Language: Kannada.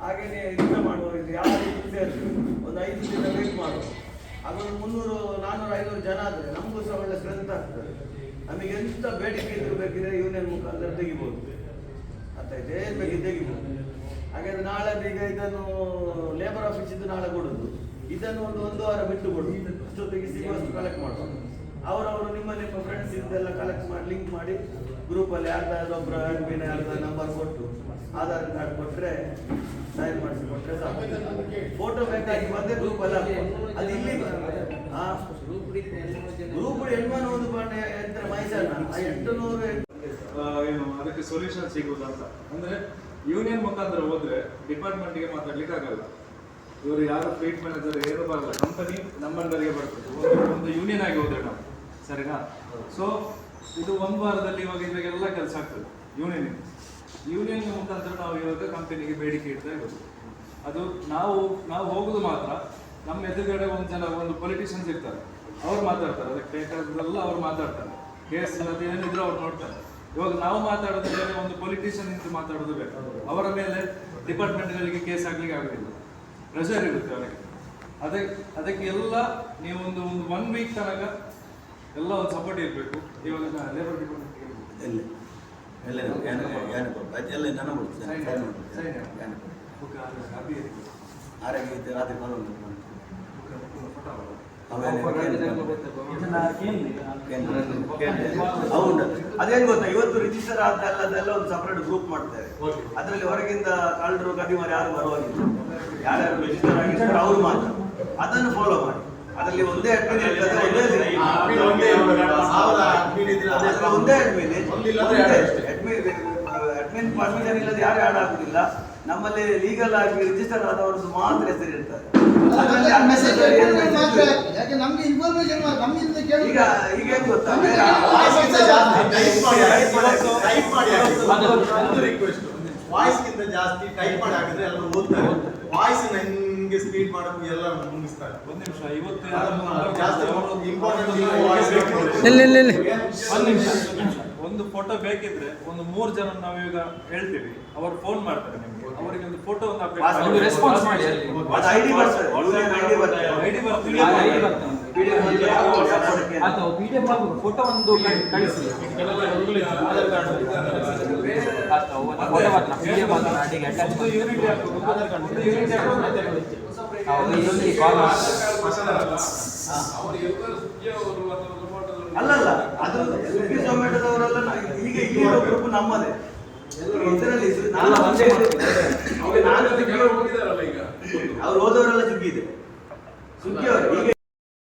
ಹಾಗೇನೆ ಯುದ್ಧ ಮಾಡುವ ಇದು ಯಾವ ರೀತಿ ಸೇರ್ತದೆ ಒಂದು 5 ದಿನ ವೇಟ್ ಮಾಡುವ ಅದೊಂದು 300 400 500 ಜನ ಆದರೆ ನಮಗೂ ಸಹ ಒಳ್ಳೆ ಸ್ಟ್ರೆಂತ್ ಆಗ್ತದೆ. ನಮಗೆ ಎಂತ ಬೇಡಿಕೆ ಇದ್ರು ಬೇಕಿದ್ರೆ ಯೂನಿಯನ್ ಮುಖಾಂತರ ತೆಗಿಬೋದು ಅರ್ಥಾಯ್ತು, ಏನು ಬೇಕಿದ್ರೆ ತೆಗಿಬೋದು. ಹಾಗಾದ್ರೆ ನಾಳೆ ಈಗ ಇದನ್ನು ಲೇಬರ್ ಆಫೀಸ್ ಇದ್ದು ನಾಳೆ ಕೊಡೋದು, ಇದನ್ನು ಒಂದು ವಾರ ಬಿಟ್ಟು ಕೊಡೋದು, ಅಷ್ಟೊತ್ತಿಗೆ ಸಿಗುವಷ್ಟು ಕಲೆಕ್ಟ್ ಮಾಡುವ. ಅವರವರು ನಿಮ್ಮ ಫ್ರೆಂಡ್ಸ್ ಇದೆಲ್ಲ ಕಲೆಕ್ಟ್ ಮಾಡಿ ಲಿಂಕ್ ಮಾಡಿ ಗ್ರೂಪಲ್ಲಿ ಯಾರ್ದಾದ್ರು ಒಬ್ಬರು ಅಡ್ಮಿನ್ ಯಾರ್ದಾದ್ರು ನಂಬರ್ ಕೊಟ್ಟು ಆಧಾರ್ ಕಾರ್ಡ್ ಕೊಟ್ಟರೆ ಸೈನ್ ಮಾಡಿಸಿ ಕೊಟ್ಟರೆ ಸಾಕು. ಫೋಟೋ ಬೇಕಾಗಿ ಬಂದರೆ ಗ್ರೂಪಲ್ಲಿ ಅದು ಇಲ್ಲಿ ಗ್ರೂಪ್ ಹೆಣ್ಮನ ಒಂದು ಬಾಂಡೆ ಯಂತ್ರ ಮೈಸೂರಿನ 800 ಏನು ಅದಕ್ಕೆ ಸೊಲ್ಯೂಷನ್ ಸಿಗುವುದು ಅಂತ ಅಂದ್ರೆ ಯೂನಿಯನ್ ಮುಖಾಂತರ ಹೋದ್ರೆ ಡಿಪಾರ್ಟ್ಮೆಂಟ್ಗೆ ಮಾತಾಡ್ಲಿಕ್ಕೆ ಆಗಲ್ಲ. ಇವರು ಯಾರು ಫ್ಲೀಟ್ ಮ್ಯಾನೇಜರ್ ಏನು ಬರಲ್ಲ, ಕಂಪನಿ ನಮ್ಮ ಅಂಡರ್ಗೆ ಬರ್ತದೆ. ಒಂದು ಯೂನಿಯನ್ ಆಗಿ ಹೋದ್ರೆ ನಾವು ಸರಿನಾ. ಸೊ ಇದು ಒಂದು ವಾರದಲ್ಲಿ ಇವಾಗೆಲ್ಲ ಕೆಲಸ ಆಗ್ತದೆ ಯೂನಿಯನ್ ಮುಖಾಂತರ ನಾವು ಇವಾಗ ಕಂಪನಿಗೆ ಬೇಡಿಕೆ ಇಡ್ತಾ ಇರೋದು. ಅದು ನಾವು ಹೋಗುದು ಮಾತ್ರ ನಮ್ಮ ಎದುರುಗಡೆ ಒಂದು ಪೊಲಿಟಿಷಿಯನ್ಸ್ ಇರ್ತಾರೆ, ಅವ್ರು ಮಾತಾಡ್ತಾರೆ, ಅದಕ್ಕೆ ಬೇಕಾದಲ್ಲ ಅವ್ರು ಮಾತಾಡ್ತಾರೆ. ಕೇಸ್ ಅದೇನಿದ್ರು ಅವ್ರು ನೋಡ್ತಾರೆ. ಇವಾಗ ನಾವು ಮಾತಾಡೋದು ಬೇರೆ, ಒಂದು ಪೊಲಿಟಿಷಿಯನ್ ನಿಂತು ಮಾತಾಡೋದು ಬೇರೆ. ಅವರ ಮೇಲೆ ಡಿಪಾರ್ಟ್ಮೆಂಟ್ಗಳಿಗೆ ಕೇಸ್ ಆಗ್ಲಿಕ್ಕೆ ಆಗೋದಿಲ್ಲ, ಪ್ರೆಷರ್ ಇರುತ್ತೆ ಅವರಿಗೆ. ಅದಕ್ಕೆ ಎಲ್ಲ ನೀವು ಒಂದು 1 ವೀಕ್ ತನಕ ಎಲ್ಲ ಒಂದು ಸಪೋರ್ಟ್ ಇರಬೇಕು. ಇವಾಗ ಲೇಬರ್ ಡಿಪಾರ್ಟ್ಮೆಂಟ್ಗೆ ಅದೇನು ಗೊತ್ತಾ, ಇವತ್ತು ರಿಜಿಸ್ಟರ್ ಆದಲ್ಲ ಒಂದು ಸಪರೇಟ್ ಗ್ರೂಪ್ ಮಾಡ್ತಾರೆ. ಅದರಲ್ಲಿ ಹೊರಗಿಂದ ಕಳ್ಳರು ಕದಿಮಾರು ಯಾರು ಬರುವಾಗಿಲ್ಲ, ಯಾರ್ಯಾರು ರಿಜಿಸ್ಟರ್ ಆಗಿರ್ತಾರೆ ಅವ್ರು ಮಾತ್ರ ಅದನ್ನು ಫಾಲೋ ಮಾಡಿ. ಅದರಲ್ಲಿ ಒಂದೇ ಅಡ್ಮಿನ್ ಇರ್ತದೆ, ಒಂದೇ ಅಡ್ಮಿನ್ ಪರ್ಮಿಷನ್ ಇಲ್ಲದೆ ಯಾರು ಆಡ್ ಆಗುದಿಲ್ಲ. ನಮ್ಮಲ್ಲಿ ಲೀಗಲ್ ಆಗಿ ರಿಜಿಸ್ಟರ್ ಆದವರದ್ದು ಮಾತ್ರ ಹೆಸರು ಇರ್ತಾರೆ. ಈಗ ಏನ್ ಗೊತ್ತಾ, ವಾಯ್ಸ್ಗಿಂತ ಜಾಸ್ತಿ ಟೈಪ್ ಮಾಡಿ ಹಾಕಿದ್ರೆ ಎಲ್ಲರೂ ಓದ್ತಾರೆ. ವಾಯ್ಸ್ ನಂಗೆ ಸ್ಪೀಡ್ ಮಾಡೋದು ಎಲ್ಲ ಮುಗಿಸ್ತಾರೆ. ಒಂದು ನಿಮಿಷ, ಇವತ್ತು ಜಾಸ್ತಿ ಇಂಪಾರ್ಟೆಂಟ್ ಒಂದು ಫೋಟೋ ಬೇಕಿದ್ರೆ ಒಂದು 3 ಜನ ನಾವು ಈಗ ಹೇಳ್ತೀವಿ, ಅವರು ಫೋನ್ ಮಾಡ್ತಾರೆ ನಿಮಗೆ, ಅವರಿಗೆ ಒಂದು ಫೋಟೋ ಒಂದು ರೆಸ್ಪಾನ್ಸ್ ಮಾಡಿ. ಐಡಿ ಬರ್ತದೆ, ಅಥವಾ PDF ಫೋಟೋ ಒಂದು ಕಳಿಸಿ. ಅಲ್ಲಲ್ಲ, ಅದು ಸ್ವಿಗ್ಗಿ ಝೊಮ್ಯಾಟೋದವರೆಲ್ಲ ಈಗ ಇಲ್ಲಿರೋ ಗ್ರೂಪ್ ನಮ್ಮದೇ. ಇದರಲ್ಲಿ ಅವ್ರು ಹೋದವರೆಲ್ಲ ಸ್ವಿಗ್ಗಿ ಇದೆ, ಸ್ವಿಗ್ಗಿ ಅವರು ಈಗ